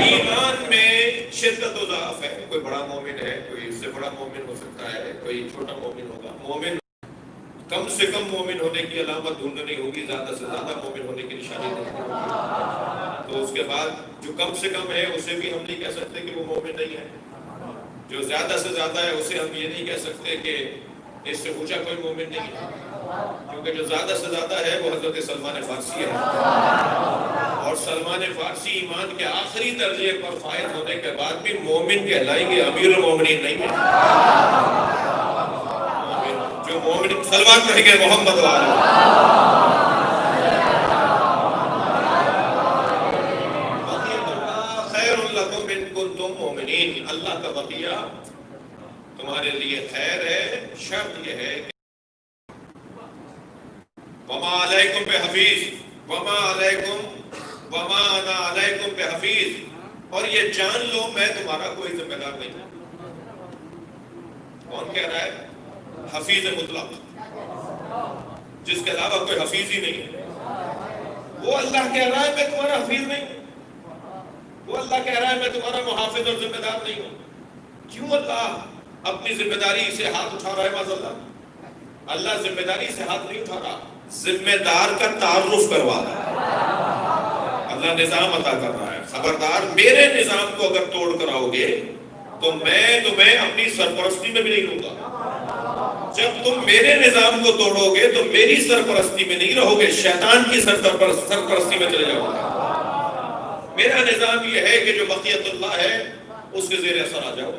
ایمان میں شدت و ضعف ہے. کوئی بڑا مومن ہے، کوئی اس سے بڑا مومن ہو سکتا ہے، کوئی چھوٹا مومن ہوگا. مومن کم سے کم مومن ہونے کی علامت ڈھونڈنی ہوگی، زیادہ سے زیادہ مومن ہونے کی نشانی نہیں ہوگی. تو اس کے بعد جو کم سے کم ہے اسے بھی ہم نہیں کہہ سکتے کہ وہ مومن نہیں ہے. جو زیادہ سے زیادہ ہے اسے ہم یہ نہیں کہہ سکتے کہ اس سے اونچا کوئی مومن نہیں ہے. کیونکہ جو زیادہ سے زیادہ ہے وہ حضرت سلمان فارسی ہے، اور سلمان فارسی ایمان کے آخری درجے پر فائز ہونے کے بعد بھی مومن کہلائیں گے، امیر المومنین نہیں ہے. جو مومن سلمان کہیں گے محمد والا. خیر لکم ان کنتم مومنین، اللہ کا بقیہ تمہارے لیے خیر ہے. شرط یہ ہے کہ وما علیکم بحفیظ وما علیکم وما انا علیکم بحفیظ، اور یہ جان لو میں تمہارا کوئی ذمہ دار نہیں ہوں. کون کہہ رہا ہے؟ حفیظ مطلق، جس کے علاوہ کوئی حفیظ ہی نہیں ہے. وہ اللہ کہہ رہا ہے میں تمہارا حفیظ نہیں ہوں. وہ اللہ کہہ رہا ہے میں تمہارا محافظ اور ذمہ دار نہیں ہوں. کیوں اللہ اپنی ذمہ داری سے ہاتھ اٹھا رہا ہے؟ معاذ اللہ، اللہ ذمہ داری سے ہاتھ نہیں اٹھا رہا، ذمہ دار کا تعارف کروا رہا ہے. اللہ نظام عطا کر رہا ہے. خبردار میرے نظام کو اگر توڑ کر آؤ گے تو میں تمہیں اپنی سرپرستی میں بھی نہیں لوں گا. جب تم میرے نظام کو توڑو گے تو میری سرپرستی میں نہیں رہو گے، شیطان کی سرپرستی میں چلے جاؤ گے. میرا نظام یہ ہے کہ جو بقیت اللہ ہے اس کے زیر اثر آ جاؤ.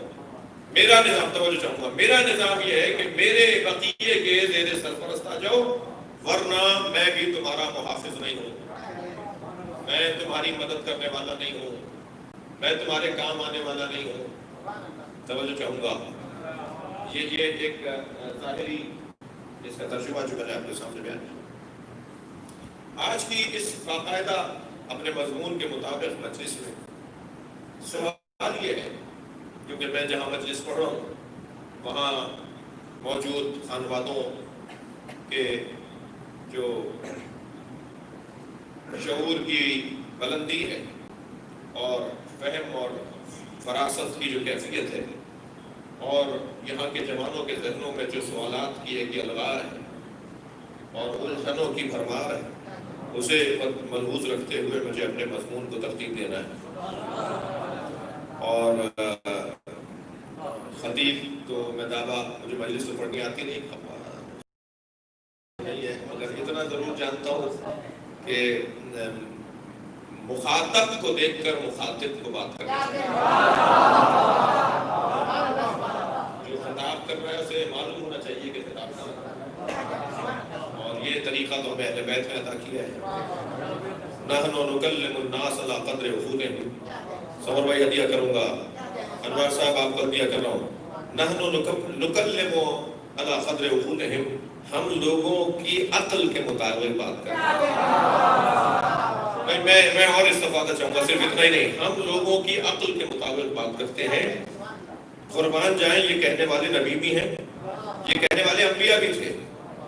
میرا نظام، توجہ چاہوں گا، میرا نظام یہ ہے کہ میرے بقیے کے زیر سرپرست آ جاؤ، ورنہ میں بھی تمہارا محافظ نہیں ہوں، میں تمہاری مدد کرنے والا نہیں ہوں، میں تمہارے کام آنے والا نہیں ہوں. توجہ چاہوں گا. یہ ایک ظاہری اس کا ترجمہ جو میں نے آپ کے سامنے بیان کیا. آج کی اس باقاعدہ اپنے مضمون کے مطابق مجلس میں سوال یہ ہے، کیونکہ میں جہاں مجلس پڑھ رہا ہوں وہاں موجود خانوادوں کے جو شعور کی بلندی ہے اور فہم اور فراست کی جو کیفیت ہے، اور یہاں کے جوانوں کے ذہنوں میں جو سوالات کی ایک الغار ہے اور الجھنوں کی بھرمار ہے، اسے ملحوظ رکھتے ہوئے مجھے اپنے مضمون کو ترتیب دینا ہے. اور خطیب تو میں دعویٰ، مجھے مجلس تو پڑھنی آتی نہیں ہے، مگر اتنا ضرور جانتا ہوں کہ مخاطب کو دیکھ کر مخاطب کو بات کرنا چاہیے. جو خطاب کر رہا ہے اسے معلوم ہونا چاہیے کہ خطاب کر رہا ہے، اور یہ طریقہ تو ہمیں اہل بیت نے عطا کیا ہے. نحن نکلم الناس علی قدر عقولہم. سمر بھائی عطیہ کروں گا، انوار صاحب آپ کو عطیہ کر رہا ہوں. نحن نکلم علی قدر عقولہم، ہم لوگوں کی عقل کے مطابق بات کرتے ہیں. میں اور استفادہ چاہوں گا، صرف اتنا ہی نہیں، ہم لوگوں کی عقل کے مطابق بات کرتے ہیں. قربان جائیں یہ کہنے والے نبی بھی ہیں، یہ کہنے والے انبیاء بھی تھے.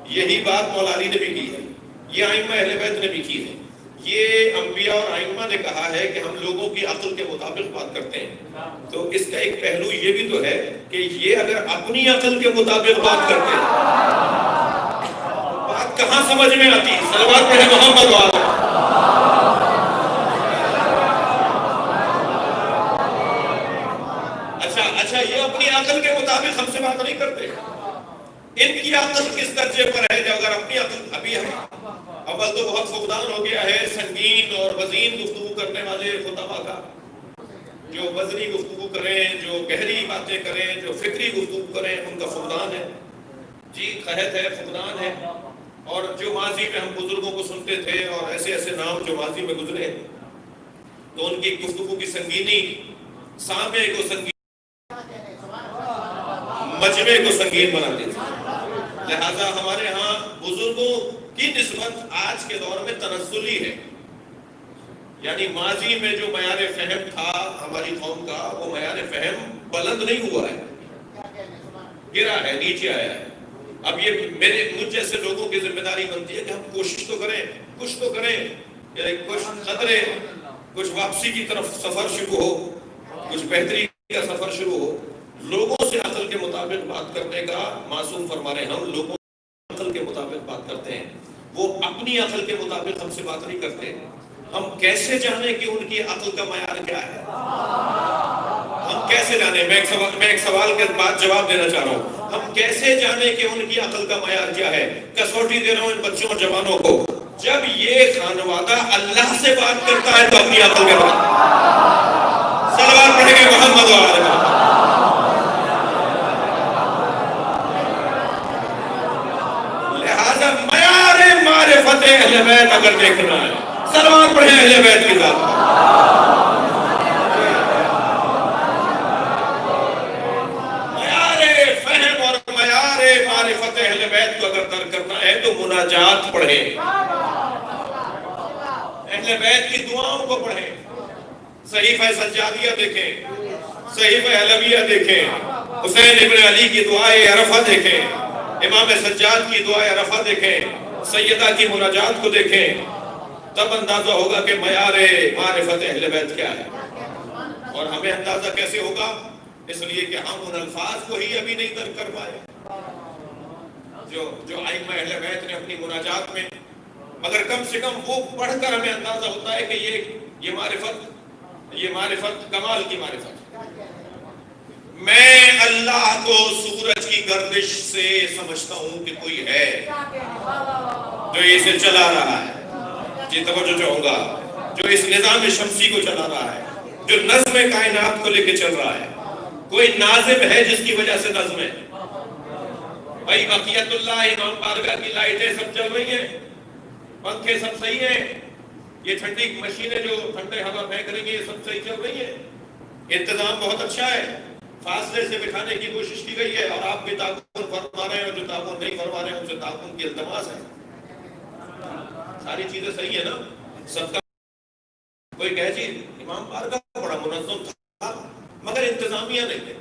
یہی بات مولا علی نے بھی کی ہے، یہ ائمہ اہل بیت نے بھی کی ہے. یہ انبیاء اور ائمہ نے کہا ہے کہ ہم لوگوں کی عقل کے مطابق بات کرتے ہیں. تو اس کا ایک پہلو یہ بھی تو ہے کہ یہ اگر اپنی عقل کے مطابق بات کرتے ہیں، بات کہاں سمجھ میں آتی؟ صلوات پڑھے محمد والا. اچھا یہ اپنی عقل کے مطابق ہم سے بات نہیں کرتے. ان کی عقل کس درجے پر ہے؟ جو اگر اپنی عقل، ابھی ہم اول تو بہت فقدان ہو گیا ہے سنگین اور وزین گفتگو کرنے والے خطبہ کا، جو وزنی گفتگو کریں، جو گہری باتیں کریں، جو فکری گفتگو کریں، ان کا فقدان ہے. جی قحط ہے، فقدان ہے. اور جو ماضی میں ہم بزرگوں کو سنتے تھے اور ایسے ایسے نام جو ماضی میں گزرے، تو ان کی گفتگو کی سنگینی سامع کو سنگین، مجمع کو سنگین بناتی تھی. لہذا ہمارے ہاں بزرگوں کی نسبت آج کے دور میں تنزلی ہے. یعنی ماضی میں جو معیار فہم تھا ہماری قوم کا، وہ معیار فہم بلند نہیں ہوا ہے، گرا ہے، نیچے آیا ہے. اب یہ مجھ جیسے لوگوں کی ذمہ داری بنتی ہے کہ ہم کوشش تو کریں، کچھ تو کریں. کچھ خطرے، کچھ واپسی کی طرف سفر شروع ہو، کچھ بہتری کا سفر شروع ہو، لوگوں سے عقل کے مطابق بات کرنے کا معصوم فرما رہے ہیں. ہم لوگوں عقل کے مطابق بات کرتے ہیں، وہ اپنی عقل کے مطابق ہم سے بات نہیں کرتے. ہم کیسے جانیں کہ ان کی عقل کا معیار کیا ہے؟ ہم کیسے جانیں؟ میں ایک سوال کے بعد جواب دینا چاہ رہا ہوں. ہم کیسے جانیں کہ ان کی عقل کا معیار کیا ہے؟ کسوٹی دے رہا ہوں ان بچوں اور جوانوں کو. جب یہ خانوادہ اللہ سے بات کرتا ہے تو اپنی عقل کے بعد صلوات پڑھیں گے محمد و آل محمد. لہذا معیار معرفت اہل بیت اگر دیکھنا ہے، صلوات پڑھیں اہل بیت کی ذات. معیار فہم اور معیار معرفت اہل بیت کو اگر درک کرنا ہے تو مناجات پڑھیں، اہل بیت کی دعاؤں کو پڑھیں. صحیفہ سجادیہ دیکھیں، صحیفہ علویہ دیکھیں، حسین ابن علی کی دعائے عرفہ دیکھیں، امام سجاد کی دعائے عرفہ دیکھیں، سیدہ کی مناجات کو دیکھیں. تب اندازہ ہوگا کہ معیار معرفت اہل بیت کیا ہے. اور ہمیں اندازہ کیسے ہوگا؟ اس لیے کہ ہم ان الفاظ کو ہی ابھی نہیں درک کر پائے جو ائمہ اہل بیت نے اپنی مناجات میں. مگر کم سے کم وہ پڑھ کر ہمیں اندازہ ہوتا ہے کہ یہ معرفت کمال کی معرفت. میں اللہ کو سورج کی گردش سے سمجھتا ہوں کہ کوئی ہے جو اسے چلا رہا ہے. جی توجہ چاہوں گا. جو اس نظام شمسی کو چلا رہا ہے، جو نظم کائنات کو لے کے چل رہا ہے. کوئی ناظم ہے جس کی وجہ سے نظم ہے. بھائی بقیت اللہ امام بارگاہ کی لائٹیں سب چل رہی ہیں، پنکھے سب صحیح ہیں، یہ ٹھنڈی مشینیں جو ٹھنڈے ہوا پھینک رہی ہیں یہ سب صحیح چل رہی ہیں. انتظام بہت اچھا ہے، فاصلے سے بٹھانے کی کوشش کی گئی ہے، اور آپ بھی تعاون فرما رہے ہیں، اور جو تعاون نہیں فرما رہے ہیں ان سے تعاون کی التماس ہے. ساری چیزیں صحیح ہے نا. سب کا کوئی کہے جی امام بارگاہ بڑا منظم تھا مگر انتظامیہ نہیں ہے،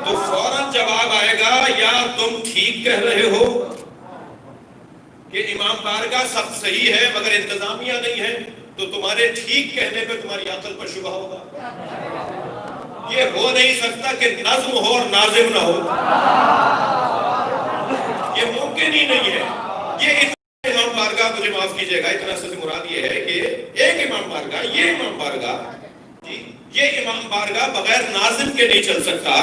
تو فوراً جواب آئے گا یا تم ٹھیک کہہ رہے ہو کہ امام بارگاہ سب صحیح ہے مگر انتظامیہ نہیں ہے، تو تمہارے ٹھیک کہنے پہ تمہاری عقل پر شبہ ہوگا. یہ ہو نہیں سکتا کہ نظم ہو اور ناظم نہ ہو، یہ ممکن ہی نہیں ہے. یہ امام بارگاہ، مجھے معاف کیجئے گا، اتنا سے مراد یہ ہے کہ ایک امام بارگاہ، یہ امام بارگاہ، یہ امام بارگاہ بغیر ناظم کے نہیں چل سکتا،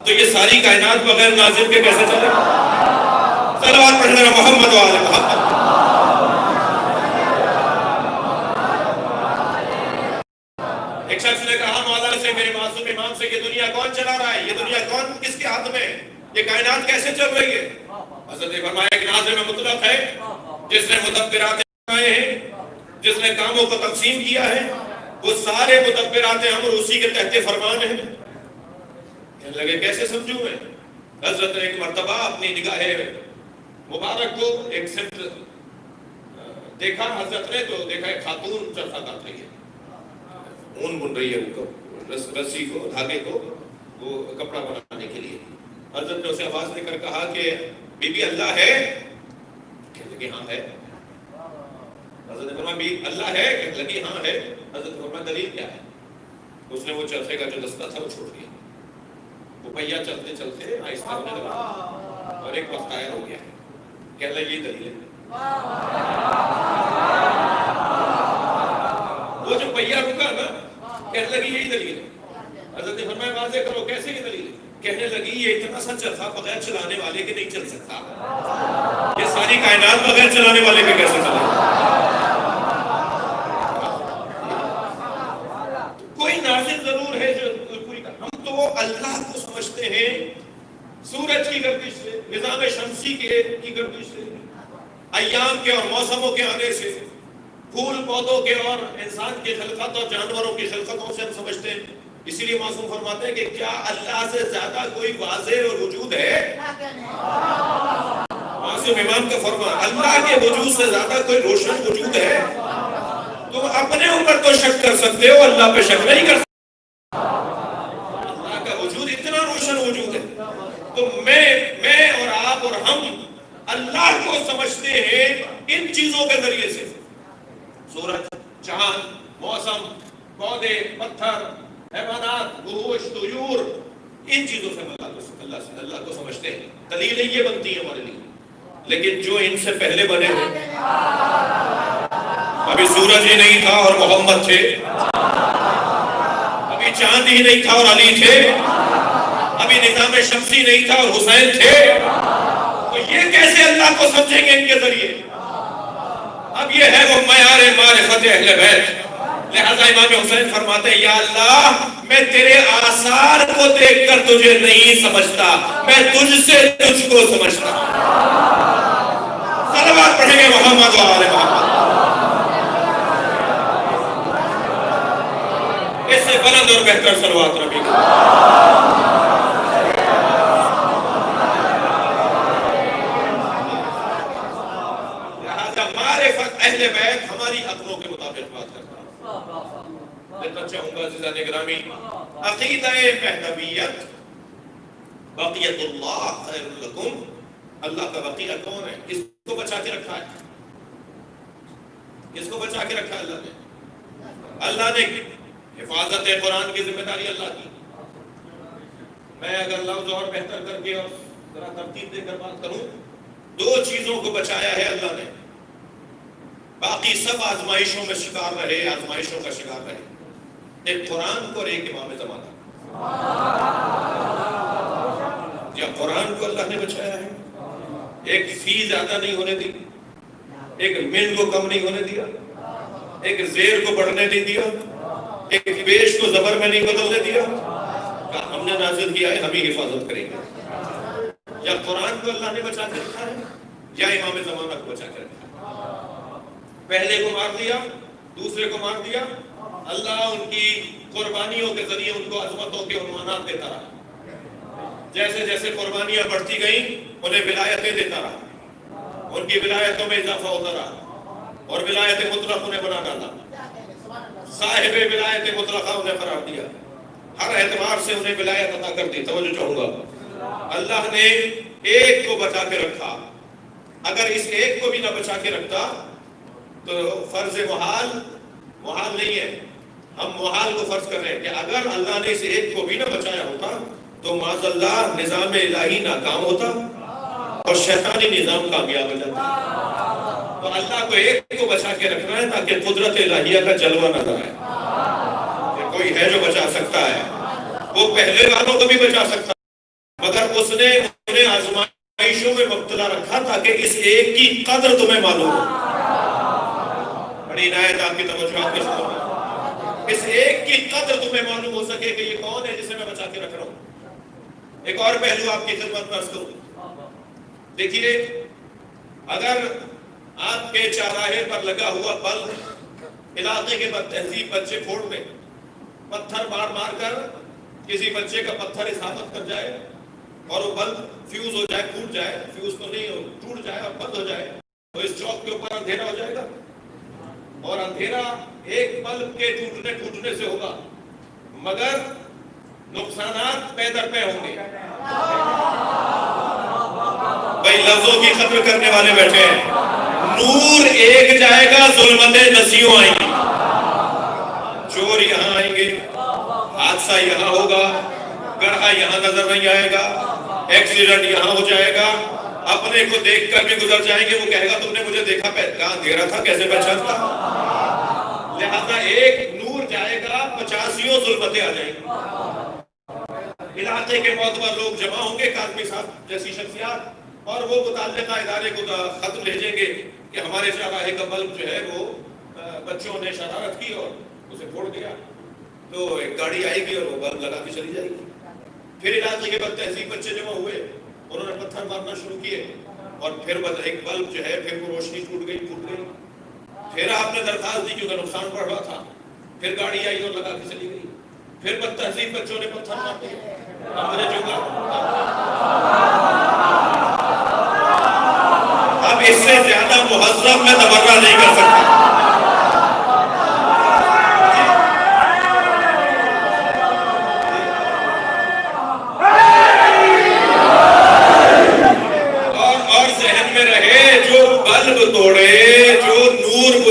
تو یہ ساری کائنات بغیر ناظم کے کیسے چلے؟ صلوات پڑھنا محمد و آل محمد. ایک شخص نے کہا مولانا سے، میرے معصوم امام سے، یہ دنیا کون چلا رہا ہے؟ یہ دنیا کون کس کے ہاتھ میں؟ یہ کائنات کیسے چل رہی ہے؟ حضرت نے فرمایا ایک ناظم مطلق ہے جس نے مدبرات بنائے ہیں، جس نے کاموں کو تقسیم کیا ہے، وہ سارے مدبرات امر اسی کے تحت فرمان ہیں. کہنے لگے کیسے سمجھوں میں؟ حضرت نے ایک مرتبہ اپنی نگاہ مبارک کو ایک سمت دیکھا. حضرت نے تو دیکھا ایک خاتون چرخہ کاٹ رہی ہے، اون بن رہی ہے، رسی کو، دھاگے کو، وہ کپڑا بنانے کے لیے. حضرت نے اسے آواز دے کر کہا کہ بی بی اللہ ہے؟ کہنے لگی ہاں ہے. حضرت نے فرمایا بی اللہ ہے؟ کہنے لگی ہاں ہے. حضرت نے فرمایا دلیل کیا ہے؟ اس نے وہ چرخے کا جو دستہ تھا وہ چھوڑ دیا. وہ پہیا چلتے چلتے آہستہ ہونے لگا اور ایک وقت قائم ہو گیا. کہنے لگی یہ دلیل ہے. وہ جو پہیا رکا نا، کہنے لگی یہی دلیل ہے. حضرت نے فرمایا واضح کرو کیسے یہ دلیل ہے؟ کہنے لگی یہ اتنا سا چرخہ بغیر چلانے والے کے نہیں چل سکتا، یہ ساری کائنات بغیر چلانے والے کے کیسے چلے؟ کوئی ناظم ضرور ہے جو پوری کا. ہم تو اللہ کو سمجھتے ہیں سورج کی گردش سے، نظام شمسی کی گردش سے، ایام کے اور موسموں کے آنے سے، پھول پودوں کے اور انسان کی خلقت اور جانوروں کی خلقتوں سے ہم سمجھتے ہیں. اسی لیے معصوم فرماتے ہیں کہ کیا اللہ سے زیادہ کوئی واضح اور وجود ہے؟ معصوم امام کا فرمان، اللہ کے وجود سے زیادہ کوئی روشن وجود ہے؟ تم اپنے اوپر تو شک کر سکتے ہو، اللہ پہ شک نہیں کر سکتے. اللہ کا وجود اتنا روشن وجود ہے. تو میں اور آپ اور ہم اللہ کو سمجھتے ہیں ان چیزوں کے ذریعے سے، سورج، چاند، موسم، پودے، پتھر، حیوانات، وحوش، طیور، ان چیزوں سے اللہ کو سمجھتے ہیں. دلیلیں یہ بنتی ہیں ہمارے لیے. لیکن جو ان سے پہلے بنے ہیں، ابھی سورج ہی نہیں تھا اور محمد تھے، ابھی چاند ہی نہیں تھا اور علی تھے، ابھی نظام شمسی نہیں تھا اور حسین تھے، تو یہ کیسے اللہ کو سمجھیں گے ان کے ذریعے؟ اب یہ ہے وہ معیار معرفت اہل بیت. لہذا امام حسین فرماتے ہیں، یا اللہ میں تیرے آثار کو دیکھ کر تجھے نہیں سمجھتا، میں تجھ سے تجھ کو سمجھتا. صلوات پڑھیں گے محمد و آل محمد. اس سے بلند اور بہتر صلوات نبی کا. لہذا معرفت اہل بیت ہماری عقلوں کے مطابق بات کرتا ہے. دیکھنا چاہوں گا عزیزان گرامی، عقیدہ مہدویت، بقیت اللہ خیر لکم، اللہ کا بقیہ کون ہے؟ کس کو بچا کے رکھا ہے؟ کس کو بچا کے رکھا ہے اللہ نے؟ اللہ نے حفاظت قرآن کی ذمہ داری اللہ کی. میں اگر لفظ اور بہتر کر کے اور ذرا ترتیب دے کر بات کروں، دو چیزوں کو بچایا ہے اللہ نے، باقی سب آزمائشوں میں شکار رہے، آزمائشوں کا شکار رہے. ایک قرآن کو اور ایک امام زمانہ. یا قرآن کو اللہ نے بچایا ہے، ایک فی زیادہ نہیں ہونے دی، ایک من کو کم نہیں ہونے دیا، ایک زیر کو بڑھنے نہیں دیا، ایک پیش کو زبر میں نہیں بدلنے دیا. ہم نے نازل کیا ہے، ہم ہی حفاظت کریں گے. یا قرآن کو اللہ نے بچا کے رکھا ہے، یا امام زمانہ کو بچا کے رکھا ہے. پہلے کو مار دیا، دوسرے کو مار دیا. اللہ ان کی قربانیوں کے ذریعے ان کو عظمتوں کے عنوانات دیتا رہا. جیسے جیسے قربانیاں بڑھتی گئیں انہیں ولایتیں دیتا رہا، ان کی ولایتوں میں اضافہ ہوتا رہا، اور ولایت مطلق انہیں بنا ڈالا، صاحب ولایت مطلقہ انہیں قرار دیا، ہر اعتبار سے انہیں ولایت عطا کر دی. توجہ چاہوں گا، اللہ نے ایک کو بچا کے رکھا. اگر اس ایک کو بھی نہ بچا کے رکھتا تو فرض محال نہیں ہے. ہم محال کو فرض کر رہے ہیں کہ اگر اللہ نے اس ایک کو بھی نہ بچایا ہوتا تو معاذ اللہ نظام الہی ناکام ہوتا اور شیطانی نظام کامیاب ہو جاتا. تو اللہ کو ایک کو بچا کے رکھنا ہے تاکہ قدرت الہیہ کا جلوہ نظر آئے کہ کوئی ہے جو بچا سکتا ہے. وہ پہلے والوں کو بھی بچا سکتا ہے، مگر اس نے انہیں آزمائشوں میں مبتلا رکھا تاکہ اس ایک کی قدر تمہیں معلوم ہو. بڑی عنایت آپ کی توجہ آپ کے. اس ایک کی قدر تمہیں معلوم ہو سکے کہ یہ کون ہے جسے میں بچا کے رکھ رہا ہوں. ایک اور پہلو آپ کی خدمت میں عرض کروں. دیکھیے، اگر آپ کے چوراہے پر لگا ہوا بلب علاقے کے بد تہذیب بچے پھوڑ دیں، پتھر مار مار کر کسی بچے کا پتھر اصابت کر جائے اور وہ بلب فیوز ہو جائے، پھوٹ جائے، فیوز تو نہیں ہو، ٹوٹ جائے اور بند ہو جائے، تو اس چوک کے اوپر اندھیرا ہو جائے گا. اور اندھیرا ایک بلب کے ٹوٹنے سے ہوگا، مگر نقصانات پے در پے ہوں گے. بھائی لفظوں کی قدر کرنے والے بیٹھے ہیں. نور ایک جائے گا، ظلمتیں نسیوں آئیں گی. چور یہاں آئیں گے، حادثہ یہاں ہوگا، گڑھا یہاں نظر نہیں آئے گا، ایکسیڈنٹ یہاں ہو جائے گا. اپنے کو دیکھ کر بھی گزر جائیں گے، وہ کہے گا تم نے مجھے دیکھا، کہاں اندھیرا تھا، کیسے پہچانتا. لہذا ایک نور جائے گا، 85 ظلمتیں آ جائیں گی. علاقے کے معتبر لوگ جمع ہوں گے، کاظمی صاحب جیسی شخصیات، اور وہ متعلقہ ادارے کو خط بھیجیں گے کہ ہمارے چوراہے کا بلب جو ہے وہ بچوں نے شرارت کی اور اسے پھوڑ دیا. تو ایک گاڑی آئے گی اور وہ بلب لگا کے چلی جائے گی. پھر علاقے کے بد تہذیب بچے جمع ہوئے، انہوں نے پتھر مارنا شروع کیے، اور پھر ایک بلب جو ہے پھر وہ روشنی ٹوٹ گئی. پھر آپ نے درخواست دی کیونکہ نقصان بڑھ رہا تھا، پھر گاڑی آئی اور لگا کے چلی گئی. پھر بد تہذیب بچوں نے پتھر مار دیے. اب اس سے زیادہ مہذب میں تبرہ نہیں کر سکتا. اور ذہن میں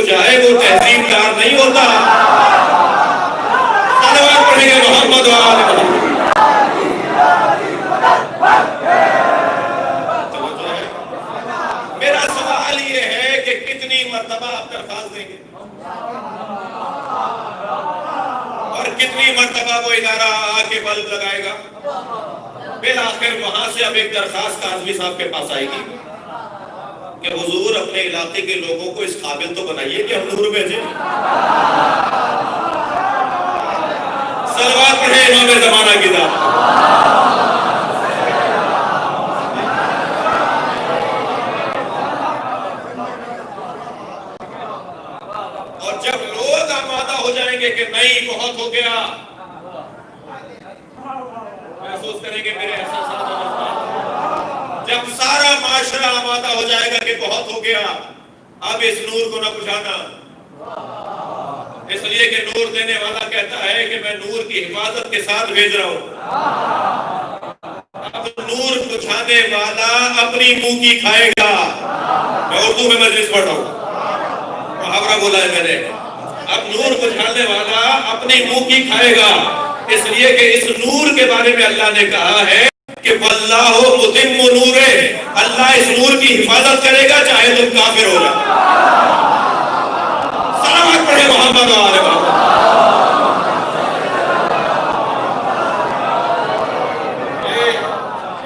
جائے وہ تہذیب دار نہیں ہوتا. صلوات پڑھیں گے محمد و آل محمد. میرا سوال یہ ہے کہ کتنی مرتبہ آپ درخواست دیں گے اور کتنی مرتبہ وہ ادارہ آ کے بلب لگائے گا. بالآخر وہاں سے اب ایک درخواست کاظمی صاحب کے پاس آئے گی کہ حضور اپنے علاقے کے لوگوں کو اس قابل تو بنائیے کہ ہم نور بھیجیں. صلوات پڑھیں امام زمانہ کی ذات. اور جب لوگ آمادہ ہو جائیں گے کہ نہیں بہت ہو گیا, محسوس کریں گے میرے احساسات. جب سارا معاشرہ آمادہ ہو جائے گا کہ بہت ہو گیا, اب اس نور کو نہ بجھانا, اس لیے کہ نور دینے والا کہتا ہے کہ میں نور کی حفاظت کے ساتھ بھیج رہا ہوں. اب نور بجھانے والا اپنی منہ کی کھائے گا. میں اردو میں مجلس پڑھ رہا ہوں, محاورہ بولا ہے میں نے. اب نور بجھانے والا اپنی منہ کی کھائے گا, اس لیے کہ اس نور کے بارے میں اللہ نے کہا ہے کہ واللہ متم نورہ, اللہ اس نور کی حفاظت کرے گا چاہے تم کافر ہو جاؤ. صلوات پڑھے محمد و آل محمد.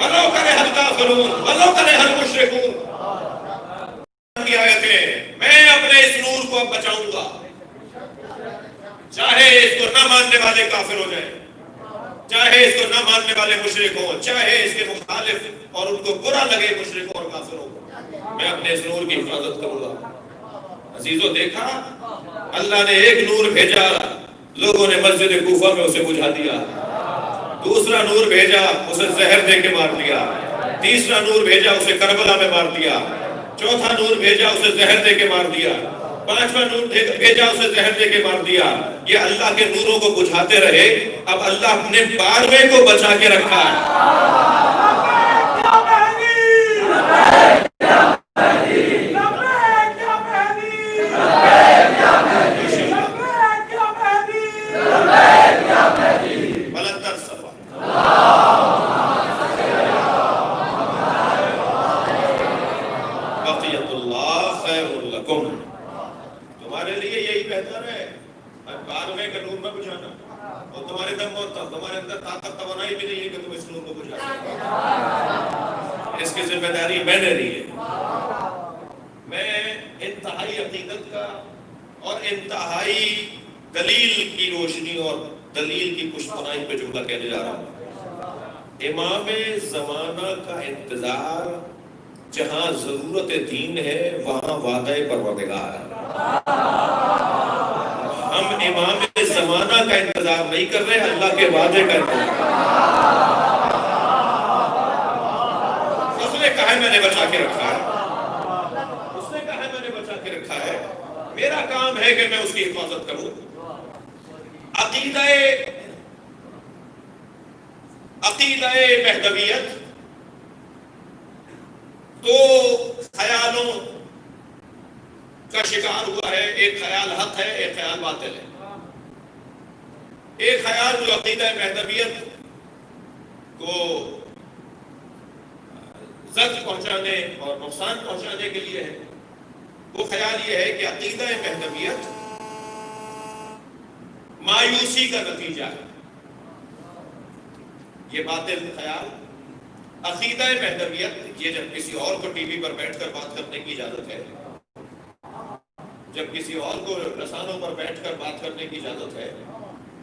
ولو کرہ الکافرون ولو کرہ المشرکون کی آیتیں. میں اپنے اس نور کو اب بچاؤں گا, چاہے اس کو نہ ماننے والے کافر ہو جائیں, چاہے اس کو نہ ماننے والے مشرک ہوں, چاہے اس کے مخالف اور ان کو برا لگے مشرک اور کافر ہوں, میں اپنے اس نور کی حفاظت کروں گا. عزیزو دیکھا اللہ نے ایک نور بھیجا, لوگوں نے مسجد کوفہ میں اسے بجھا دیا. دوسرا نور بھیجا, اسے زہر دے کے مار دیا. تیسرا نور بھیجا, اسے کربلا میں مار دیا. چوتھا نور بھیجا, اسے زہر دے کے مار دیا. پانچواں نور بھیجا, اسے زہر دے کے مار دیا. یہ اللہ کے نوروں کو بجھاتے رہے. اب اللہ اپنے 12ویں کو بچا کے رکھا ہے. تمہارے لیے یہی بہتر ہے 12ویں کا نور نہ بجھانا, اور تمہارے دم ہوتا, تمہارے اندر طاقت توانائی بھی نہیں ہے کہ تم اس نور کو بجھا سکو. اس کی ذمہ داری میں نے لی ہے. میں انتہائی عقیدت کا اور انتہائی دلیل کی روشنی اور دلیل کی پشتپناہی پہ جملہ کہنے جا رہا ہوں. امام زمانہ کا انتظار جہاں ضرورت دین ہے وہاں وعدہ پروردگار ہے. ہم امام زمانہ کا انتظار نہیں کر رہے, اللہ کے وعدے کا انتظار. اس نے کہا ہے میں نے بچا کے رکھا ہے, اس نے کہا ہے میں نے بچا کے رکھا ہے. میرا کام ہے کہ میں اس کی حفاظت کروں. عقیدہ مہدویت دو خیالوں کا شکار ہوا ہے. ایک خیال حق ہے, ایک خیال باطل ہے. ایک خیال جو عقیدہ مہدویت کو زد پہنچانے اور نقصان پہنچانے کے لیے ہے, وہ خیال یہ ہے کہ عقیدہ مہدویت مایوسی کا نتیجہ ہے. یہ باطل خیال. عقیدہ مہدویت یہ جب کسی اور کو ٹی وی پر بیٹھ کر بات کرنے کی اجازت ہے, جب کسی اور کو رسانوں پر بیٹھ کر بات کرنے کی اجازت ہے,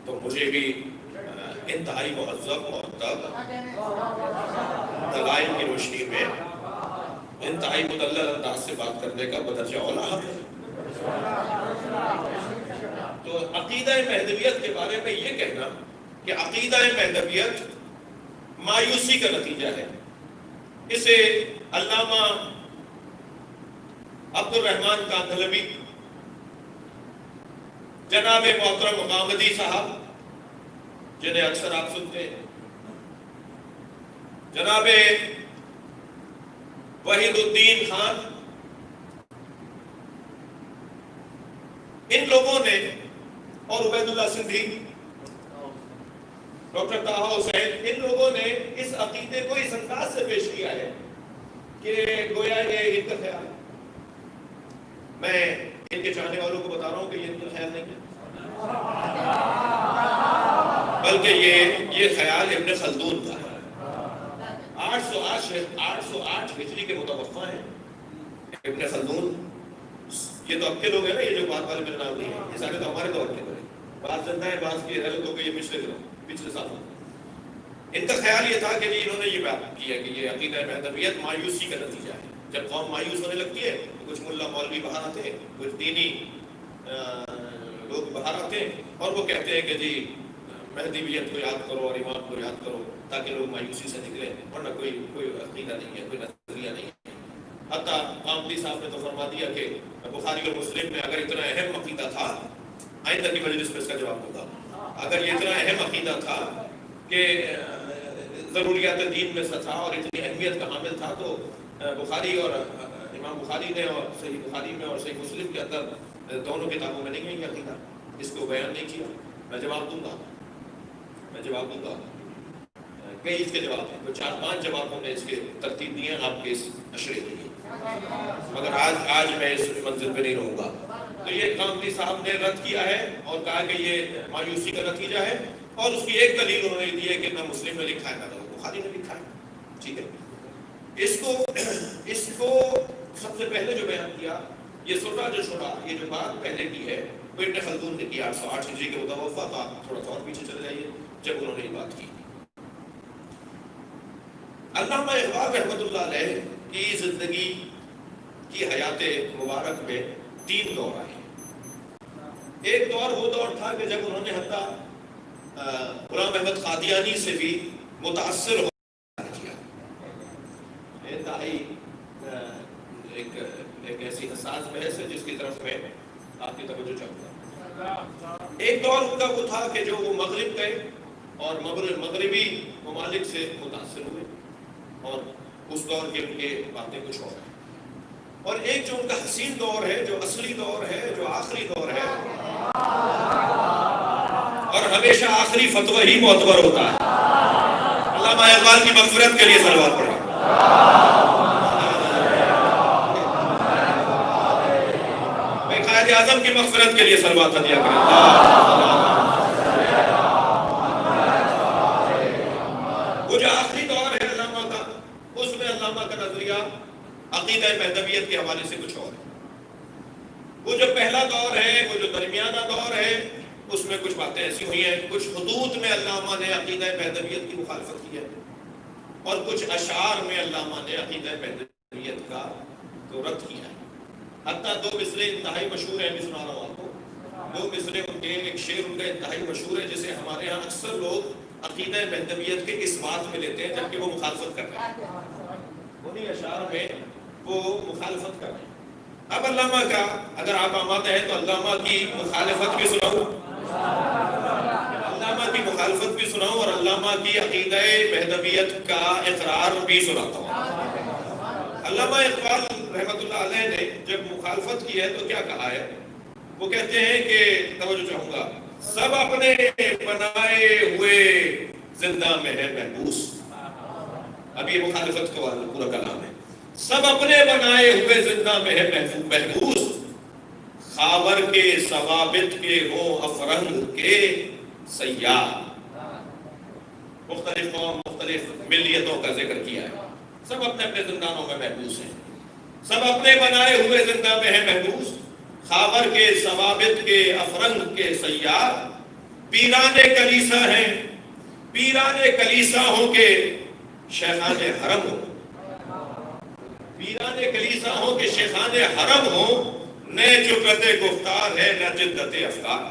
تو مجھے بھی انتہائی مہذب اور دلائل کی روشنی میں انتہائی مدلل انداز سے بات کرنے کا بدرجہ اولیٰ حق ہے. تو عقیدہ مہدویت کے بارے میں یہ کہنا کہ عقیدہ مہدویت مایوسی کا نتیجہ ہے, اسے علامہ عبد الرحمن کاندھلوی, جناب محترم غامدی صاحب جنہیں اکثر آپ سنتے ہیں, جناب وحید الدین خان, ان لوگوں نے اور عبید اللہ سندھی، ڈاکٹر طاہا حسین، ان لوگوں نے اس عقیدے کو اس انداز سے پیش کیا ہے کہ گویا یہ ان کا خیال، میں ان کے چاہنے والوں کو بتا رہا ہوں کہ یہ ان کا خیال نہیں ہے، بلکہ یہ خیال ابن خلدون کا ہے۔ 808 ہجری کے متوفہ ہیں ابن خلدون۔ یہ تو اب کے لوگ ہیں نا، یہ جو بات والے میرے نام نہیں ہے، یہ سارے تو ہمارے دور کے لوگ ہیں، بعض زندہ ہیں، بعض کی حیرت ہو گئی، یہ پچھلے سال۔ ان کا خیال یہ تھا کہ انہوں نے یہ بات کیا کہ یہ عقیدہ مہدویت مایوسی کا نتیجہ ہے۔ جب قوم مایوس ہونے لگتی ہے تو کچھ ملا مولوی باہر آتے ہیں، کچھ دینی لوگ باہر آتے ہیں اور وہ کہتے ہیں کہ جی مہدویت کو یاد کرو اور امام کو یاد کرو تاکہ لوگ مایوسی سے نکلیں، ورنہ کوئی عقیدہ نہیں ہے، کوئی نظریہ نہیں ہے۔ حتیٰ قامدی صاحب نے تو فرما دیا کہ بخاری اور مسلم میں اگر اتنا اہم عقیدہ تھا، آئندہ کی مجلس میں اس کا جواب ہوگا، اگر یہ اتنا اہم عقیدہ تھا کہ ضروریات دین میں تھا اور اتنی اہمیت کا حامل تھا، تو بخاری اور امام بخاری نے اور صحیح بخاری میں اور صحیح مسلم کے اندر دونوں کتابوں میں نہیں ہے یہ عقیدہ، اس کو بیان نہیں کیا۔ میں جواب دوں گا کئی اس کے جواب ہیں، 4-5 جواب ہم نے اس کے ترتیب دیے ہیں آپ کے اس اشرے کے لیے، مگر آج میں اس منزل پہ نہیں رہوں گا۔ تو یہ قامدی صاحب نے رد کیا ہے اور کہا کہ یہ مایوسی کا نتیجہ ہے، اور اس کی ایک دلیل انہوں نے دی ہے کہ نہ مسلم میں لکھا ہے نہ بخاری میں لکھا ہے، ٹھیک ہے۔ اس کو سب سے پہلے جو بیان کیا، یہ جو بات پہلے کی ہے وہ ابن خلدون نے کی 808 ہجری کے متوفہ، تو آپ تھوڑا سا اور پیچھے چلے جائیے جب انہوں نے یہ بات کی۔ علامہ اقبال رحمۃ اللہ علیہ کی زندگی کی حیات مبارک میں 3 دور آئے۔ ایک دور وہ دور تھا کہ جب انہوں نے حتیٰ غلام احمد قادیانی سے بھی متاثر ہو کیا، انتہائی ایک ایسی حساس بحث ہے جس کی طرف میں آپ کی توجہ چاہتا ہوں۔ ایک دور ان کا وہ تھا کہ جو وہ مغرب گئے اور مغربی ممالک سے متاثر ہوئے، اور اس دور کے ان کے باتیں کچھ اور ہیں، اور ایک جو ان کا حسین دور ہے، جو اصلی دور ہے، جو آخری دور ہے، اور ہمیشہ آخری فتویٰ ہی معتبر ہوتا ہے۔ علامہ اقبال کی مغفرت کے لیے صلوات پڑھیں۔ میں قائد اعظم کی مغفرت کے لیے صلوات دیا کریں۔ وہ جو آخری دور ہے علامہ کا، اس میں علامہ کا نظریہ عقیدہ مہدویت کے حوالے سے کچھ اور ہے۔ وہ جو پہلا دور ہے، وہ جو درمیانہ دور ہے، اس میں کچھ باتیں ایسی ہوئی ہیں، کچھ حدود میں علامہ نے عقیدہ مہدویت کی مخالفت کی ہے، اور کچھ اشعار میں علامہ نے عقیدہ مہدویت کا تو رد کیا ہے۔ حتیٰ 2 مصرے انتہائی مشہور ہیں، میں سنا رہا ہوں آپ کو، 2 مصرے ان کے، ایک شعر ان کا انتہائی مشہور ہے جسے ہمارے ہاں اکثر لوگ عقیدہ مہدویت کے اس بات میں لیتے ہیں جبکہ وہ مخالفت کر رہے ہیں، انہی اشعار میں وہ مخالفت کر رہے ہیں۔ اب علامہ کا اگر آپ آمادہ ہیں تو علامہ کی مخالفت بھی سناؤں، علامہ کی مخالفت بھی سناؤں اور علامہ کی عقیدہ مہدویت کا اقرار بھی سناتا ہوں۔ علامہ اقبال رحمۃ اللہ علیہ نے جب مخالفت کی ہے تو کیا کہا ہے؟ وہ کہتے ہیں کہ توجہ چاہوں گا، سب اپنے بنائے ہوئے زندہ میں ہے محبوس۔ اب یہ مخالفت کا پورا کلام ہے، سب اپنے بنائے ہوئے زندہ میں ہے محبوس، خاور کے ثوابت کے ہوں افرنگ کے سیاح۔ مختلف قوم، مختلف ملیتوں کا ذکر کیا ہے، سب اپنے اپنے زندانوں میں محبوس ہیں، سب اپنے بنائے ہوئے زندہ میں ہے محبوس، خاور کے ثوابت کے افرنگ کے سیاح، پیران کلیسا ہیں، پیران کلیسا ہوں کہ شیخان حرم ہوں، پیران کلیسا ہوں کہ شیخان حرم ہوں، نہ جرأت گفتار ہے نہ جدت افکار۔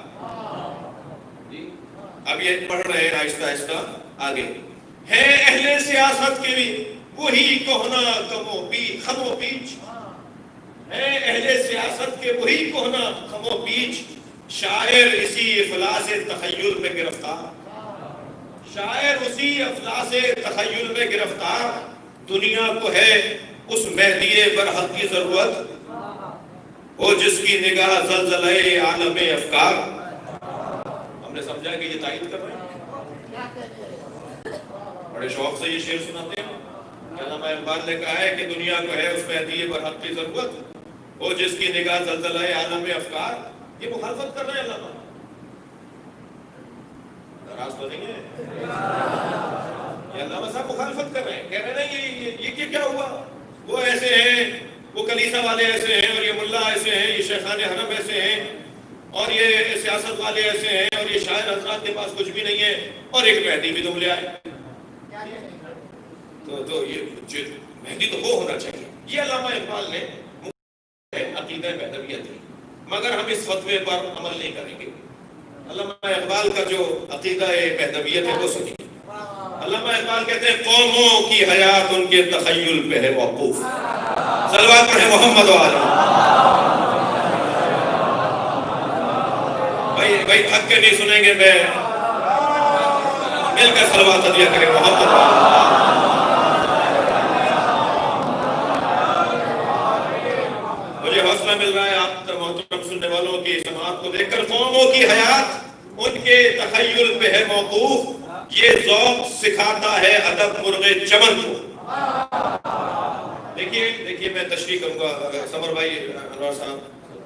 اب یہ پڑھ رہے ہیں آہستہ آہستہ آگے، ہے اہل سیاست کے بھی وہی کہنا خم و پیچ، ہے اہل سیاست کے وہی کہنا خم و پیچ، شاعر اسی افلاس تخیل میں گرفتار، شاعر اسی افلاس تخیل میں گرفتار، دنیا کو ہے اس مہدی برحق کی ضرورت، وہ جس کی نگاہ زلزلہ عالم افکار. ہم نے سمجھا کہ یہ تائید کر رہے ہیں. بڑے شوق سے یہ شعر سناتے ہیں. علامہ اقبال نے کہا ہے کہ دنیا کو ہے اس مہدی برحق کی ضرورت، وہ جس کی نگاہ زلزلہ عالم افکار. یہ مخالفت کر رہے ہیں علامہ، ناراض تو نہیں ہے؟ یہ علامہ صاحب مخالفت کر رہے ہیں، کہہ رہے ہیں یہ کیا ہوا؟ وہ ایسے ہیں، وہ کلیسا والے ایسے ہیں، اور یہ ملا ایسے ہیں، یہ شیخان حرم ایسے ہیں، اور یہ سیاست والے ایسے ہیں، اور یہ شاعر حضرات کے پاس کچھ بھی نہیں ہے، اور ایک مہدی بھی تم لے آئے. تو یہ مہدی تو وہ ہونا چاہیے. یہ علامہ اقبال نے عقیدہ مہدویت ہے، مگر ہم اس فتوے پر عمل نہیں کریں گے. علامہ اقبال کا جو عقیدہ مہدویت ہے وہ سنیے. علامہ اقبال کہتے ہیں قوموں کی حیات ان کے تخیل پہ ہے موقوف. صلوات پڑھیں محمد و آلہ. بھائی تھک کے نہیں سنیں گے، میں مل کر صلوات عطیہ کریں محمد و آلہ. مجھے حوصلہ مل رہا ہے آپ محترم سننے والوں کی سماعت کو دیکھ کر. قوموں کی حیات ان کے تخیل پہ ہے موقوف، یہ ذوق سکھاتا ہے ادب مرغ چمن کو. دیکھیے میں تشریح کروں گا. سمر بھائی، انور صاحب،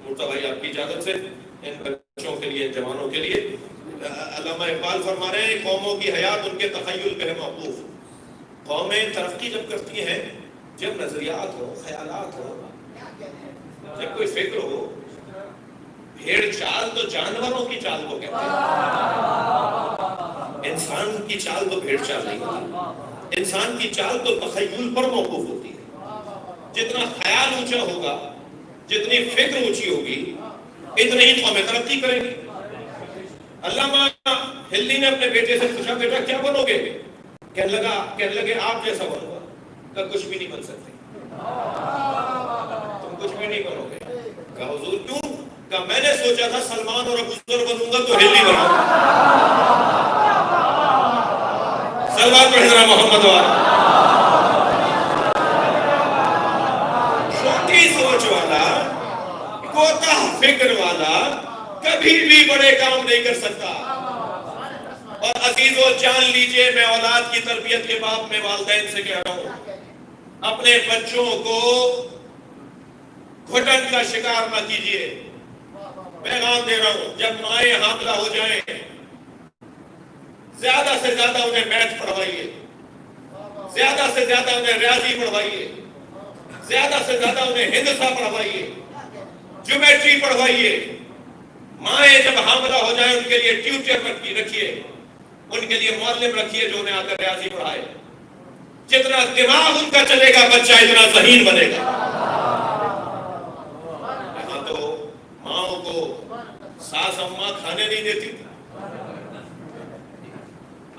مرتضی بھائی، آپ کی اجازت سے ان بچوں کے لیے، جوانوں کے لیے علامہ اقبال فرما رہے ہیں قوموں کی حیات ان کے تخیل پہ ہے موقوف. قومیں ترقی جب کرتی ہیں جب نظریات ہو، خیالات ہو، جب کوئی فکر ہو. بھیڑ چال تو جانوروں کی چال کو کہتے ہیں، انسان کی چال تو بھیڑ چال نہیں ہوتی. انسان کی چال تو تخیل پر موقوف ہوتی ہے. جتنا خیال اونچا ہوگا، جتنی فکر اونچی ہوگی، اتنی ہی قومیں ترقی کریں گی. علامہ ہلی نے اپنے بیٹے سے پوچھا بیٹا کیا بنو گے؟ کہنے لگے آپ جیسا بنو گا. کہ کچھ بھی نہیں بن سکتے، تم کچھ بھی نہیں بنو گے. کہا حضور کیوں؟ کہ میں نے سوچا تھا سلمان اور ابو ذر بنوں گا تو ہلی بنوں گا. صلوات پڑھیں ذرا محمد والا. چھوٹی سوچ والا، کوتاہ فکر والا کبھی بھی بڑے کام نہیں کر سکتا. اور عزیزو جان لیجئے، میں اولاد کی تربیت کے باپ میں والدین سے کہہ رہا ہوں، اپنے بچوں کو گھٹن کا شکار نہ کیجئے. پیغام دے رہا ہوں، جب مائیں حاملہ ہو جائیں زیادہ سے زیادہ انہیں میتھ پڑھوائیے، زیادہ سے زیادہ انہیں ریاضی پڑھوائیے، زیادہ سے زیادہ انہیں ہندسہ پڑھوائیے، جیومیٹری پڑھوائیے. مائیں جب حاملہ ہو جائیں ان کے لیے ٹیوٹر رکھیے، ان کے لیے معلم رکھیے جو انہیں آ کر ریاضی پڑھائے. جتنا دماغ ان کا چلے گا بچہ اتنا ذہین بنے گا. یہاں تو ماؤں کو ساس اماں کھانے نہیں دیتی.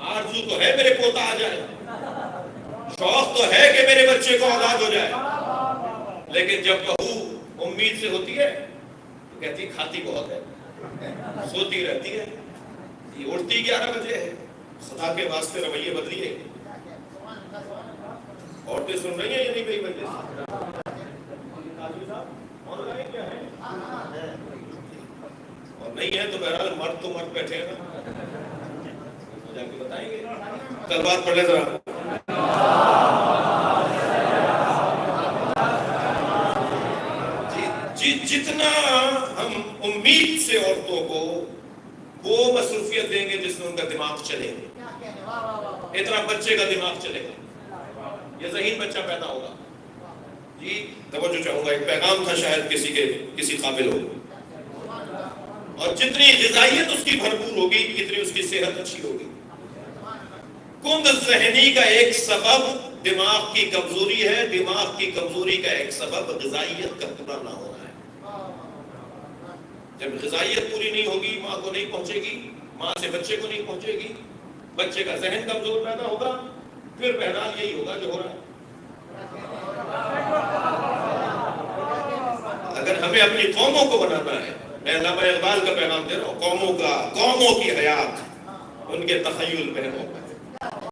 آرزو تو ہے میرے پوتا آ جائے، شوق تو ہے کہ میرے بچے کو اولاد ہو جائے، لیکن جب بہو امید سے ہوتی ہے تو کہتی کھاتی بہت ہے، سوتی رہتی ہے، یہ اٹھتی 11 بجے ہے. خدا کے واسطے رویے بدلیے. عورتیں سن رہی ہیں یا نہیں کئی بجے سے؟ اور نہیں ہے تو بہرحال مرد تو مرد بیٹھے ہیں نا، جا کے بتائیں گے. کل بات پڑھ لیں ذرا. جتنا ہم امید سے عورتوں کو وہ مصروفیت دیں گے جس میں ان کا دماغ چلے گا، اتنا بچے کا دماغ چلے گا، یہ ذہین بچہ پیدا ہوگا. جی توجہ چاہوں گا، ایک پیغام تھا شاید کسی قابل ہو. اور جتنی غذائیت اس کی بھرپور ہوگی اتنی اس کی صحت اچھی ہوگی. کند ذہنی کا ایک سبب دماغ کی کمزوری ہے، دماغ کی کمزوری کا ایک سبب غذائیت کا پورا نہ ہونا ہے. جب غذائیت پوری نہیں ہوگی ماں کو نہیں پہنچے گی، ماں سے بچے کو نہیں پہنچے گی، بچے کا ذہن کمزور پیدا ہوگا، پھر بہرحال یہی ہوگا جو ہو رہا ہے. اگر ہمیں اپنی قوموں کو بنانا ہے، میں علامہ اقبال کا پیغام دے رہا ہوں، قوموں کی حیات ان کے تخیل پہ ہے.